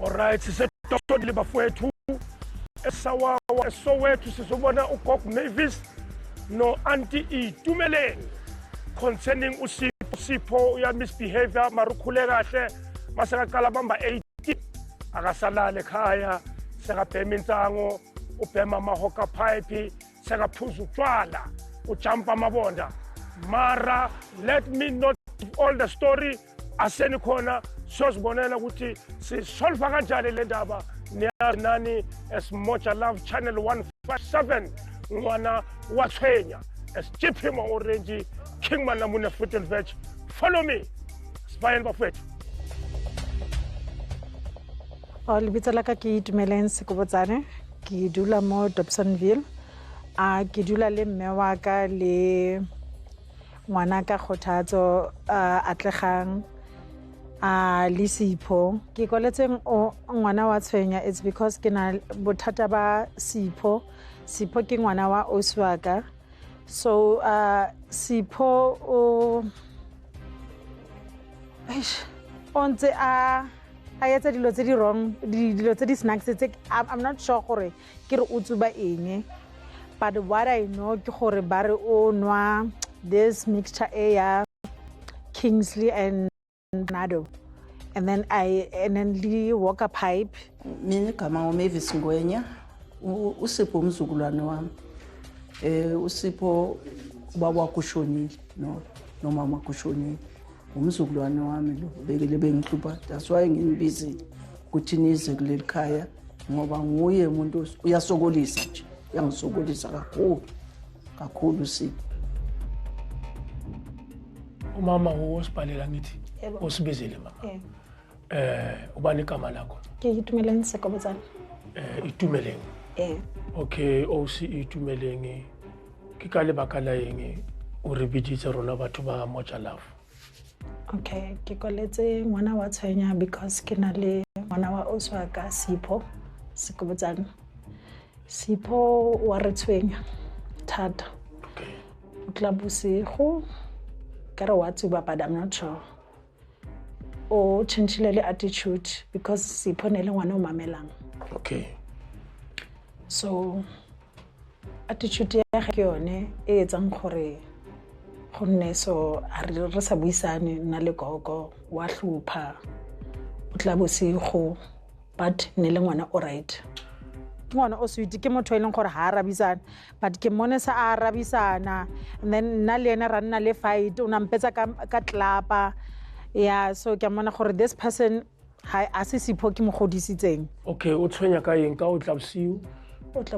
Alright, sisedokotela bafowethu esawawa esowethu sizobona uGog Mavis no Auntie Itumeleng concerning uSipho uya misbehavior marukhule kahle masakaqala bamba 80 akasalale ekhaya sekabhema insango ubhema amahoka pipe sekaphuza utshwala ujumpa amabonda mara let me not all the story aseni khona sozibonela ukuthi sisolve kanjani le ndaba nani esimoja love channel 157 ngwana wathwenya esijiphima orange Kingman namune fruit and veg follow me sibayeni bafethu lebitso la ka ke Itumeleng Sekobotsane ke dula mo Dobsonville ke dula le mme wa ka le ngwana ka Kgothatso Atlegang le Sipho ke koletseng ngwana wa tshwenya it's because ke na bothata ba Sipho ke ngwana wa Oswaka so Sipho ontse a etsa dilo tse di wrong dilo tse di snacks tse I'm not sure gore ke re o tsuba eng but what I know ke gore ba re o nwa this mixture ya Kingsley and Nado and then Lee Walker pipe mina igama Mavis Ngwenya uSipho umzukulwane wami uSipho baba kushonile no mama kushonile umzukulwane wami lo bekele bengihlupha that's why nginibizi ukuthi nize kuleli khaya ngoba nguye umuntu uyasokolisa nje uyangisokolisa kakhulu Sipho umama wosibhalela ngithi usibizele mama ubani igama lakho ke Itumeleng Sekobotsane Itumeleng okay OC Itumeleng ke ka lebaka la eng o re biditse rona batho ba Moja Love okay ke koletse ngwana wa tshwenya because ke na le ngwana wa Oswaka Sipho Sekobotsane Sipho wa re tshwenya thata okay o tla bosigo ka re wa tsuba but I'm not sure o change le attitude because Sipho ne le ngwana o mamelang okay so attitude ya ke yone e etsang gore gonne so re sa buisane na le gogo wa hlupha o tla bosigo but ne le ngwana o right ngwana o sweet ke motho e leng gore ha arabisana but ke mone sa arabisana and then nna le ena ra nna le fight o nampetsa ka tlapa yeah so ke mona gore this person ha se Sipho ke mo godisitseng okay o tshwenya ka eng ka o tla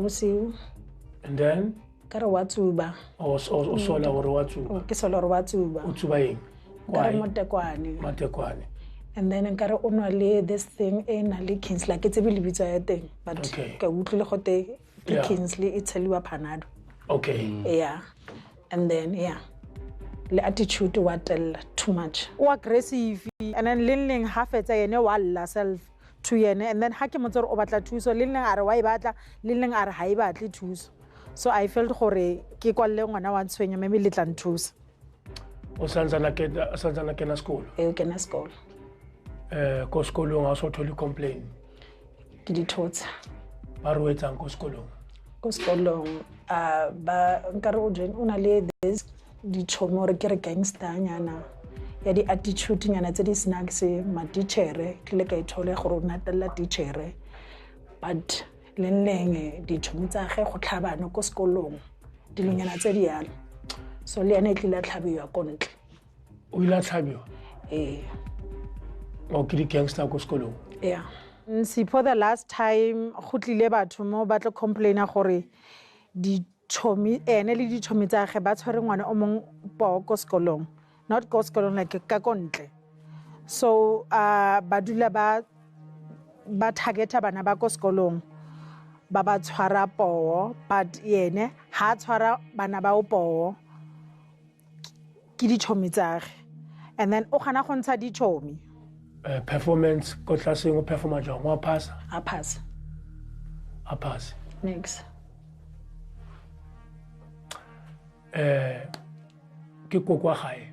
bosiu and then ka re wa tsuba o sola gore wa tsuba ke sola gore wa tsuba o tsuba eng ka re matekwane and then ka re o nwa le this thing na le Kingsley ke tsebe le bitsa ya teng but ka utlwile gote ke Kingsley e tsheliwa Panado okay yeah and then le attitude wa tell too much o aggressive and then leng ha fetsa yene wa lla self to yene and then ha ke motsore o batla thuso leng are wa e batla leng are ha e batle thuso so I felt gore ke kwalle ngwana wa tshwenya maybe le tla nthusa o santsana ke na school ke na school ko sekolong ga so thole complain ke dithotsa ba re wetsang ko sekolong ba nkare o jeng una le this dichomo re ke re gangster nyana ya di attitude nyana tse di snacks ma teacher ke le ka ithole gore o natella teacher but leng dichomo tsa ge go tlhabana ko sekolong dilonyana tse di yalo so le ene tlile tlhabiwa kontle o ila tlhabiwa o ke di gangster ko sekolong Sipho the last time go tlile batho mo ba tlo complaina gore dichomi ene le dichomi tsa ge ba tshware ngwana o mong po ko sekolong not ko sekolong like ka kontle so ba dula ba targeta bana ba ko sekolong ba tshwara poo but yene ha tshwara bana ba o poo ke dichomi tsa ge and then o gana go ntsha dichomi performance ko tlaseng o performa jang wa pass next ke kokwa gae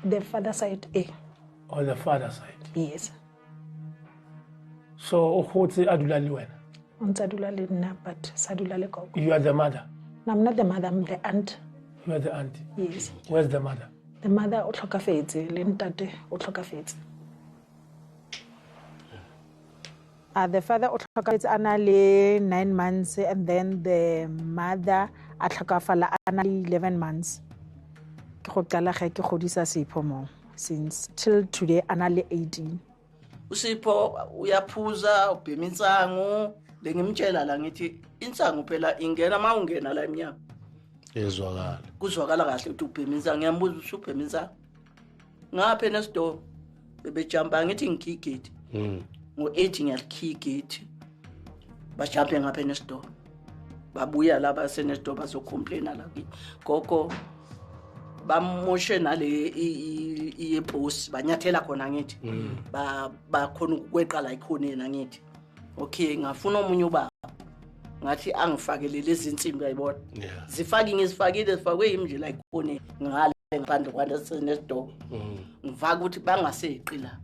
the father side or the father side yes So ukhuthi adula le wena. O ntse a dula le nna but sa dula le gogo. You are the mother. No, I'm not the mother, I'm the aunt. You are the auntie. Yes. Where's the mother? The mother o tlhokafetse le ntate o tlhokafetse. The father o tlhokafetse ana le 9 months and then the mother a tlhokafala ana le 11 months. Ke go qala ga ke godisa Sipho mo since till today ana le 18. uSipho uyaphuza ubhema insangu lengimtshela la ngithi insangu phela ingena mawungena la emnyango ezwakala kuzwakala kahle ukuthi ubhema insangu ngiyambuza usubhema insangu ngapha nesdoor bebejumpa ngithi ngigigidi ngo8 ngiyalikhigidi bajumpe ngapha nesdoor babuya laba senesdoor bazocomplaina la gogo bamoshe nale iboss banyathela khona ngithi ba khona ukweqala ikhonena ngithi okay ngafuna omunye ubaba ngathi angifakele lezi insimbi ayibona zifaki ngizifakile zifakwe yimi la ikhonena ngale ngaphandle kwanesidor ngifaka ukuthi bangaseqi la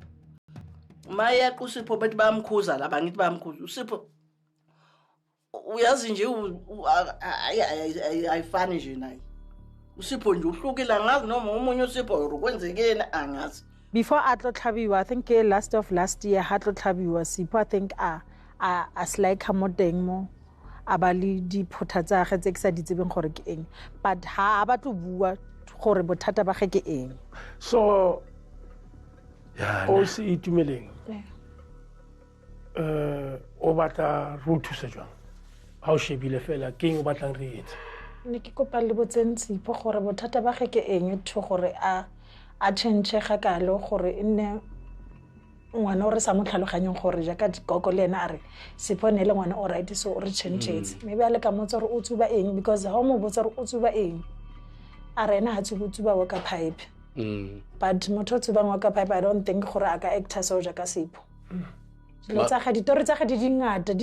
maya kuSipho bethi bayamkhuza la bangithi bayamkhuza uSipho uyazi nje ayifani nje naye uSipho nje uhlukile angazi noma umunye uSipho ukwenzekeni angazi. Before atlo tlhabiwa, I think last year hatlo tlhabiwa Sipho I think a slike mo teng mo abali di photha tsa ge tse ke sa di tsebeng gore ke eng but ha ba tlo bua gore bothata ba ge ke eng. So o se itumeleng o batla re thusa jwang ha o shebile fela ke eng o batlang re etse ne ke kopa le botseng Sipho gore bothata ba ge ke eng tho gore a change ga kalo gore nne ngwana o re sa mo tlhaloganyeng gore ja ka gogo le ena a re Sipho ne le ngwana o right so re change maybe a le ka motse gore o tsuba eng because ha mo botsa gore o tsuba eng a re ena ha tsuba wa ka pipe but motho tsuba wa ka pipe I don't think gore a ka actor so ja ka Sipho lo tsa ga ditori tsa ga di dingata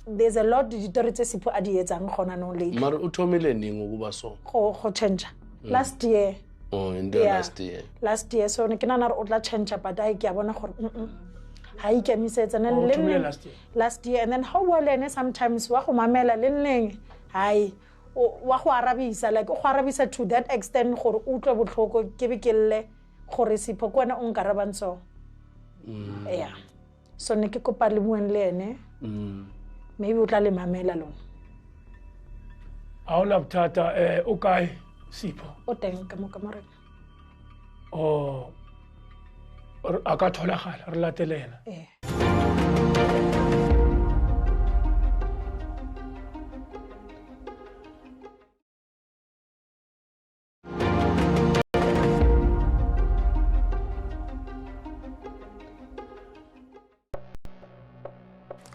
there's a lot ditori tse Sipho a di etsang gona no late mara o thomile ning ukuba so go change last year. Oh, in the last year so ne ke nana re o tla change but ai ke a bona gore ha I ikemisetsa ne last year and then how well and sometimes wa go mamela le nneng hai wa go arabisa like go arabisa to that extent gore o tle botlhoko ke be ke lle gore Sipho kwana o nkarabang so yeah so ne ke kopa le bueng le ene maybe o tla le mamela lona a ona bothata o kae Sipho o teng ka mo kamoreng o a ka tholagala re latelena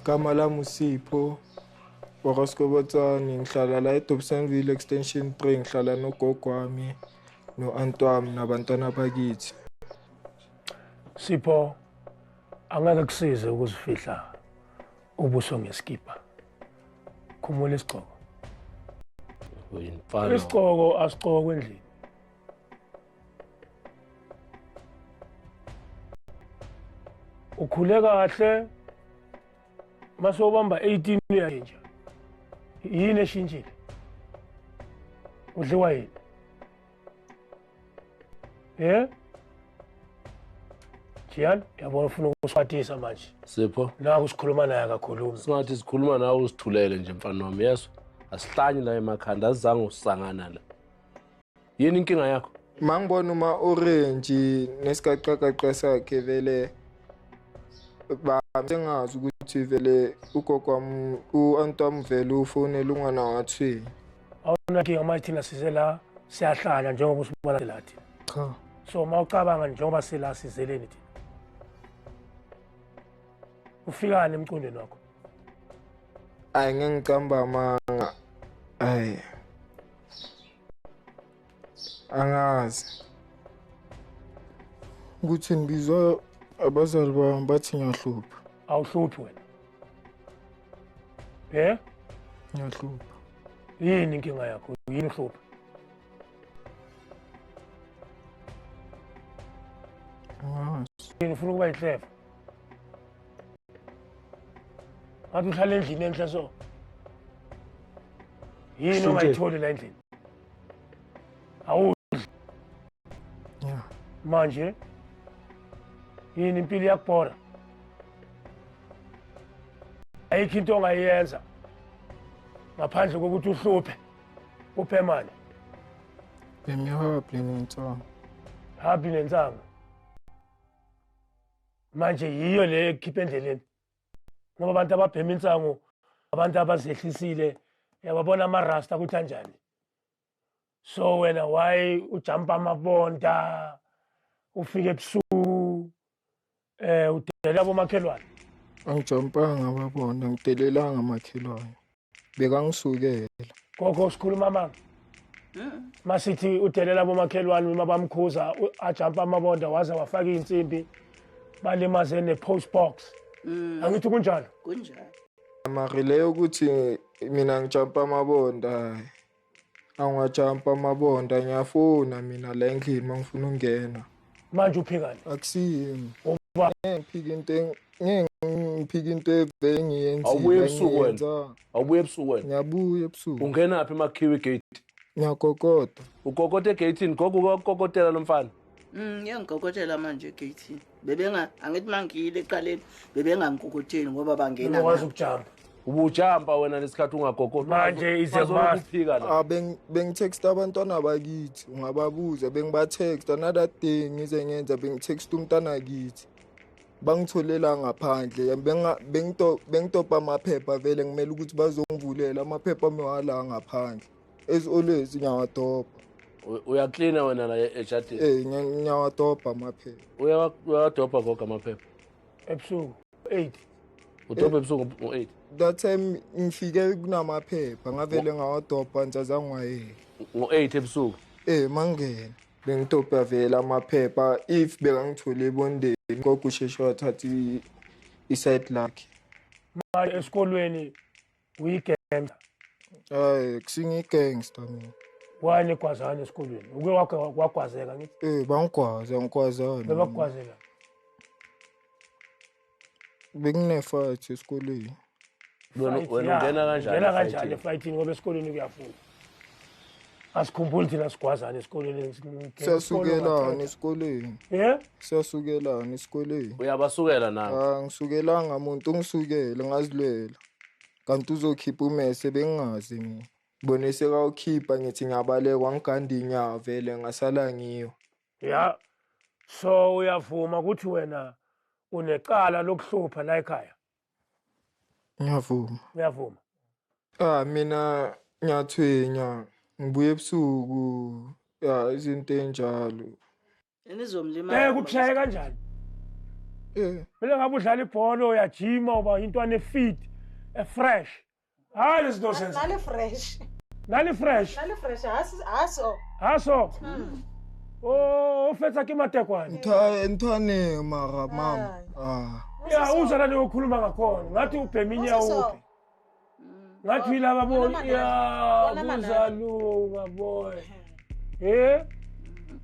Kamala Musipho Wakaskobotsani ngihlala la eDobsonville extension 3 ngihlala nogogo wami no-aunt wami nabantwana bakithi. Sipho angeke kusize ukuzifihla ubuso ngesikipa khumula isigqoko isigqoko asigqoko endlini ukhule kahle mase ubamba 18 years nje yini eshintshile udliwa yini Jian yabona ufuna ukusiphathisa manje Sipho naku sikhuluma naye akakhuluma singathi sikhuluma nawe usithulele nje mfana wami yeso asihlanye la emakhanda azange usangana la yini inkinga yakho Mangibona uma orange nesikaqaqaqa sakhe vele sengazi ukuthi vele ugogo wami u-aunt wami vele ufonela ungwana wathi awuna ke ama thina size la siyahlala njengoba usibona lathi cha so mawucabanga njengoba sila sizeleni thina ufikani emqondweni wakho ayi ngengicamba amanga ayi angazi ukuthi ngibizwa abazali bami bathi ngiyahlupha awuhluphi wena ngiyahlupha yini inkinga yakho yini uhlupha angazi yini ufuna ukuba yihlefa ngathi uhlala endlini enhle so yini Shute. ongayitholi la endlini awudli Yeah. manje yini impilo iyakubhora ayikho into ongayenza ngaphandle kokuthi uhluphe uphe imali Bengihaphi nensamo. happy nensamo manje yiyo le ekhipha endleleni ngoba abantu ababhema insango abantu abazehlisile yababona amarasta ukuthi kanjani so wena why ujumpa amabonda ufike ebusuku udelela bomakhelwane Angijampanga ababona ngitelelanga amakhelwane. Bekangisukela. gogo sikhuluma mama masithi udelela bomakhelwane uma bamkhuza ajumpa amabonda waze wafaka insimbi balimaze ne-post box angithi kunjalo kunjalo Amarile ukuthi mina ngijampa amabonda. Angijampa amabonda ngiyafuna mina la endlini mangifuna ukungena. manje uphikani Akusiyimi. Uba- Ngiphika into ebengiyenzile. Awubuye ebusuku wena? Ngiyenzanga. Awubuye ebusuku wena? Ngiyabuya ebusuku. Ungenaphi emakhiwe gate? Ngiyagogota. Ugogote egate-ini, gogo ukokotela lo mfana. ngiyangigogotela manje egate angithi mangiyile eqaleni bebengangigogoteli ngoba bangena ungakwazi ukujumpa Ubujampa wena lesikhathi ungagogota. Manje is a Bazoloku must. uphika la. Bengitext abantwana bakithi ungababuza bengibatext another day ngize ngenza bengitext umntana kithi bangitholela ngaphandle bengitopa amaphepha vele ngimele ukuthi bazongivulela amaphepha amewala ngaphandle as always ngiyawadopa Uyaklina wena la ejardini. ngiyawadopa amaphepha Uyawadobha gogo amaphepha. ebusuku 8 Udobha ebusuku ngo-8. that time ngifike kunamaphepha ngavele ngawadopa ntsazange wayela Ngo-8 ebusuku. mangena bengitopa vele amaphepha if bekangithole ebondeni gogo usheshe wathatha i-side lakhe manje esikolweni uyigangster hayi kusingigangster mina wani gwazana esikolweni uke wagwazeka ngithi bangigwazana bebakugwazela bekunefight esikoleni Wena Fight, ungena yeah. kanjani? Ungena kanjani efightini? efightini ngoba esikoleni kuyafunda asikhumbuli thina sigwazana esikoleni siyasukelana esikoleni siyasukelana esikoleni Uyabasukela nawe. angisukelanga muntu ungisukele ngazilwela kanti uzokhipha umese bengingazi mina bone sekawukhipha ngithi ngiyabalekwa ngiganda inyawo vele ngasala ngiyo ya so uyavuma ukuthi wena unecala lokuhlupha la ekhaya ngiyavuma uyavuma mina ngiyathwenya ngibuye ebusuku izinto enjalo enizomlima kushaye kanjani Mina ngabe udlala ibhola uyajima uba intwana efit efresh hayi lezinto senza nale fresh nali fresh haso ufetha ke matekwane nthwane mara mama ya uzala leyo khuluma ngakhona ngathi ubheminya uphi ngathi laba bo ya kuzaluka boy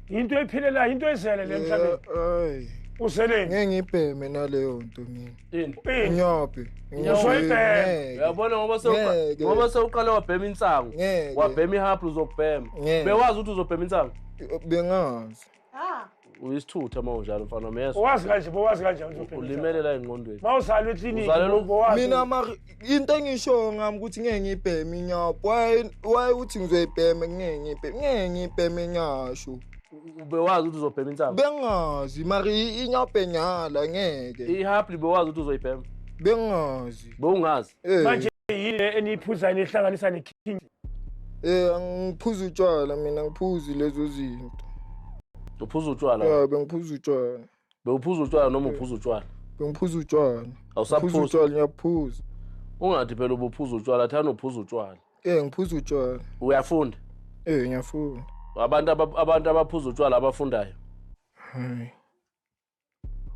into ephilela into ezele le emhlabeni useleni ngeke ngibheme naleyo nto mina Ini? Nyaphi Uyabona ngoba sewuqale wabhema insango. Ngeke. Wabhema ihabhu uzobhema. Ngeke. Bewazi ukuthi uzobhema insango. bengazi Uyisithutha mawunjalo mfana wami yeso. wazi kanjani uzobhema Ulimele la engqondweni. mawusalwe ekliniki Uzalela mina into engisho ngami ukuthi ngeke ngibheme inyapho why uthi ngizoyibhema ngeke ngibheme inyasho Bewazi ukuthi uzobhema insango. bengazi mari inyapho enyala ngeke Ihabhu bewazi ukuthi uzoyibhema. bengazi Bewungazi. manje yini eniphuza enihlanganisa neking angiphuza utshwala mina ngiphuzi lezo zinto Uphuza utshwala. bengiphuza utshwala Bewuphuza utshwala noma uphuza utshwala. bengiphuza utshwala Awusaphuza. utshwala ngiyaphuza Ungathi phela ubuphuza utshwala thana uphuza utshwala. ngiphuza utshwala Uyafunda. ngiyafunda Abantu abaphuza utshwala abafundayo. hayi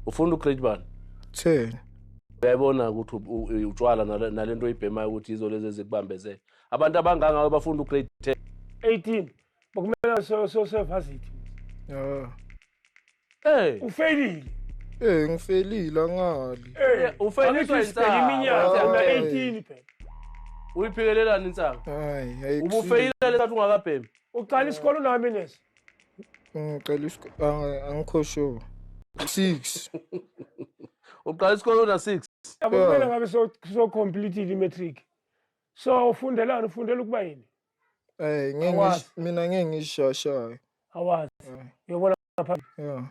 Ufunda ugrade bani? 10 Uyayibona ukuthi utshwala nalento oyibhemayo ukuthi izo lezi ezikubambezela. Abantu abangangawe bafunda ugrade 10. 18 bokumele so varsity ya Hey, ufailile Ngifelile ngali. Ufeliswa Angithi iminyaka una 18 phela. Uyiphikelelani insanga? Hayi Ubufeyila lethathu ungakabhemi. Uqala isikole nami nesi. ngicela angikho sure 6 Uqala isikole una 6. Abona ngabe so complete i-matric. So ufundelani ufundela ukuba yini? mina ngeke ngishashayo. Awazi. Uyobona phambili. Yeah.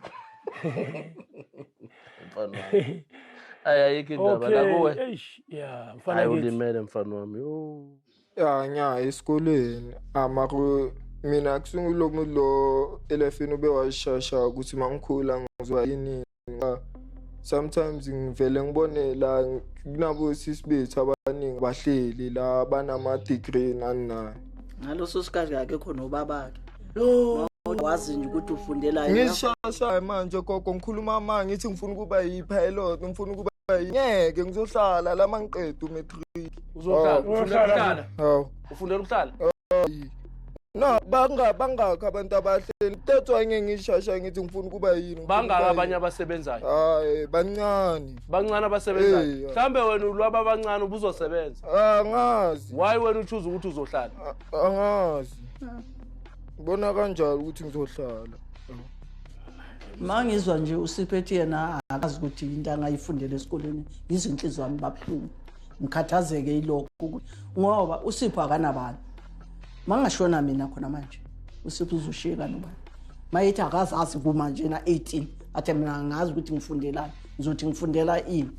Mfana. Ayikho indaba la kuwe. Yeah, mfana Hayi ngithi. ulimele mfana wami. Yo. Ya nya esikoleni amako mina kusungula lo elefini ube washasha ukuthi mangikhula ngizwa yini. Sometimes ngivele ngibone la kunabo sisi bethu abaningi bahleli la banama degree nani. Ngaloso sikhathi akekho nobabakhe. Lo wazi nje ukuthi ufundela yini. Ngishasha manje gogo ngikhuluma manje ngithi ngifuna ukuba yi-pilot, ngifuna ukuba ngeke ngizohlala la mangiqeda umatric. Uzohlala, ufundela ukuhlala. Hawu. Ufundela ukuhlala? No, bangakho abantu abahleli. Tethwa ngeke ngishasha ngithi ngifuna ukuba yini. Bangaka abanye abasebenzayo? Hayi, bancane. Bancane abasebenzayo. Mhlambe wena ulwaba abancane ubuzosebenza. Angazi. Why wena uchoose ukuthi uzohlala? Angazi. Bona kanjalo ukuthi ngizohlala. Mangizwa nje uSiphethe yena akazi ukuthi into angayifundela esikoleni izinhliziyo zami baphuma. Ngikhathazeke yilokho ngoba uSipho akanabani. Mangashona mina khona manje uSipho uzoshiyeka nobani. Mayithi akazazi kuma nje na 18 athe mina ngazi ukuthi ngifundelani ngizothi ngifundela ini.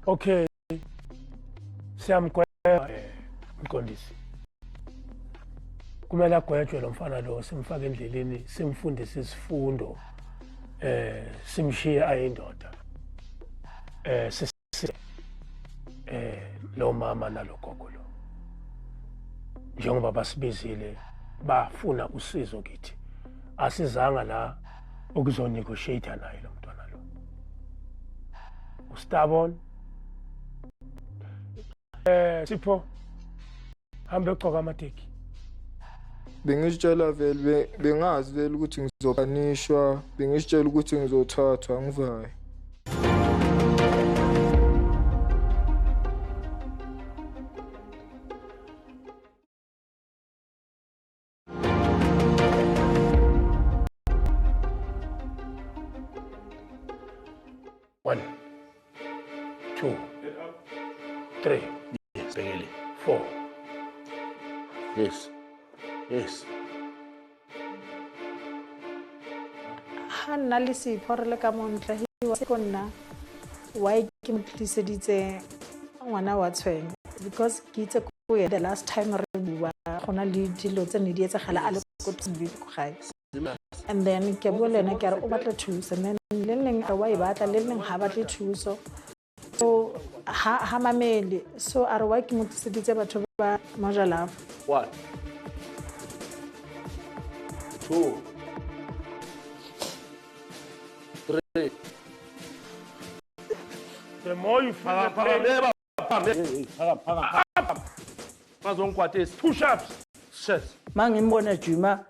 Okay. Siyamgweba mqondisi. Kumele agwetshwe lo mfana lo simfake endleleni simfundise isifundo simshiye ayindoda. Lo mama nalogogo lo. Njengoba basibizile bafuna usizo kithi. Asizanga la ukuzonegotiate naye lo mntwana lo. Stubborn. Sipho hambe uqoka amateki. Bengishitshela vele bengazi vele ukuthi ngizobanishwa, bengishitshela ukuthi ngizothathwa ngivayo. One, 2, 3, Yes, Bengele. 4. Yes. Yes. Hanna le Sipho re le ka montle hiwa se konna why ke mtliseditse ngwana wa tshweng because ke itse ko ye the last time re bua gona le dilo tse ne di etsagala a le ko tsibile go gae and then ke bo lena ke re o batla thuso and then le neng a wa e batla le neng ha batle thuso so ha mamele so a re wa ke mtliseditse batho ba Majalafu. 1, 2, 3. The more you feel the pain, Bazongikwatisa. push-ups. Shit. Mangimbona Juma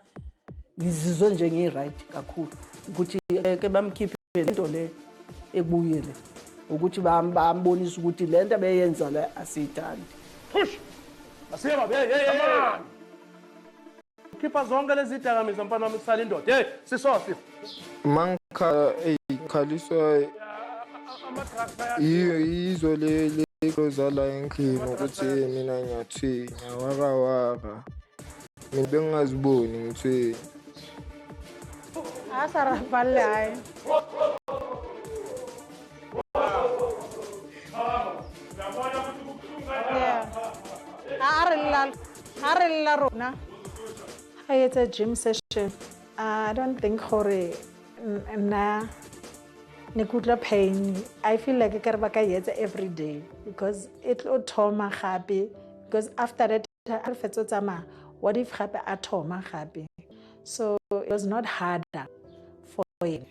ngizizwe nje ngiright kakhulu ukuthi ke bamkhiphe lento le ebuyele ukuthi bambonisa ukuthi lento abeyenza la asiyithandi. Push. Asiba, hey. Khipha zonke lezi dakamizwa mfana wami kusala indoda. Hey, sisosi. Mangikhala khaliswa yizo le closala endlini ukuthi mina ngiyathina waka. Mina bengingaziboni ngithini. Asara palle ay. Arilla rona. It's a gym session. I don't think hore na nikutla pain. I feel like ke re ba ka yetsa every day because it will thoma gape because after that I fetso tsama what if gape a thoma gape. So it was not harder for him.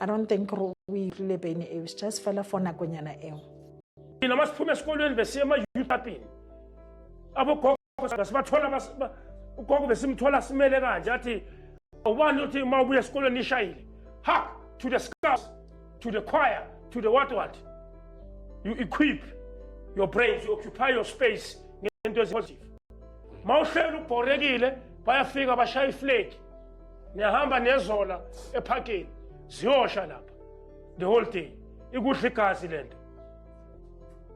I don't think we really pain it was just fella for nakonyana eo. Ina masiphume esikolweni besiye ama-youth apini. Abogogo sibathola ugogo besimthola simele kanje athi ubani uthi uma ubuya esikolweni ishayile. Ha! to the scouts, to the choir, to the what. You equip your brains, you occupy your space ngento ezipositive. Mawuhlelo ubhorekile bayafika bashaya iflag. Niyahamba nezola ephakeni. Ziyosha lapha the whole day. Ikudla igazi lento.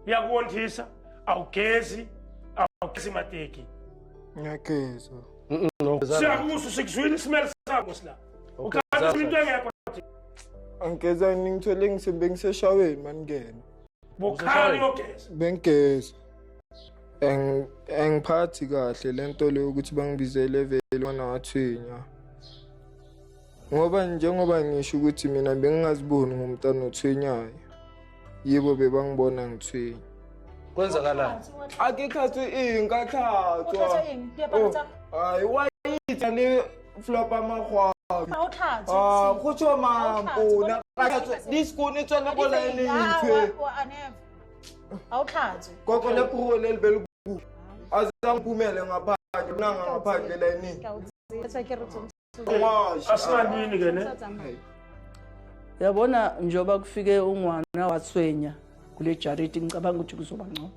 Iyakuwondisa, awugezi mateki. Ngiyageza. Siyakuso sikuzwile smell sakho sila. Ukazi into engekho. Angigeza ngithole ngisebenziseshaweni maningena. Bukhali yogeza. Bengigeza. Engiphathi kahle lento le ukuthi bangibizele level wanathwinya. Ngoba njengoba ngisho ukuthi mina bengingaziboni ngumntana othwenyayo. Yibo bebangibona ngithwenya. Kwenzakalani? Akekhathi ingakhathwa. Hayi wayitha le flop amahwa. Kutsho mambo na diskuni tswana bola elithwe. Awuhlathi. Koko le pro le libelu. Azangiphumele ngaphandle nanga ngaphandle la yini. Asinganini ke ne? Yabona njoba kufike ungwana wathwenya kule charity ngicabanga ukuthi kuzoba ngcono.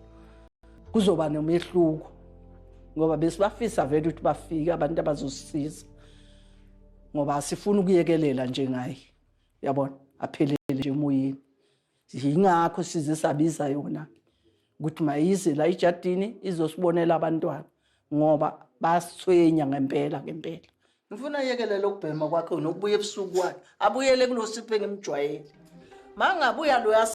Kuzoba nomehluko. Ngoba besibafisa vele ukuthi bafike abantu abazosisiza. Ngoba asifuna ukuyekelela nje ngaye. Yabona aphelele nje emoyeni. Yingakho size sabiza yona ukuthi mayize la ejardini izosibonela abantwana ngoba basithwenya ngempela. Ngifuna yekelela ukubhema kwakhe nokubuya ebusuku kwakhe abuyele kulosiphe ngemjwayeli. Mangabuya lo